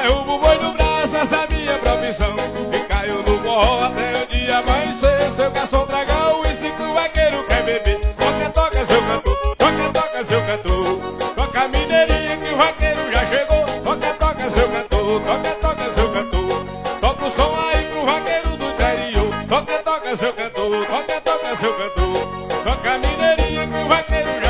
derrubo o boi no braço, essa é minha profissão. E caio no forró até o dia amanhecer. Seu garçom traga o uísque que o vaqueiro quer beber. Toca, toca seu cantor, toca, toca seu cantor. Toca a mineirinha que o vaqueiro já chegou. Toca, toca seu cantor, toca, toca seu cantor. Toca o som aí pro vaqueiro do interior. Toca, toca seu cantor, toca, toca seu cantor. Toca a mineirinha que o vaqueiro já chegou.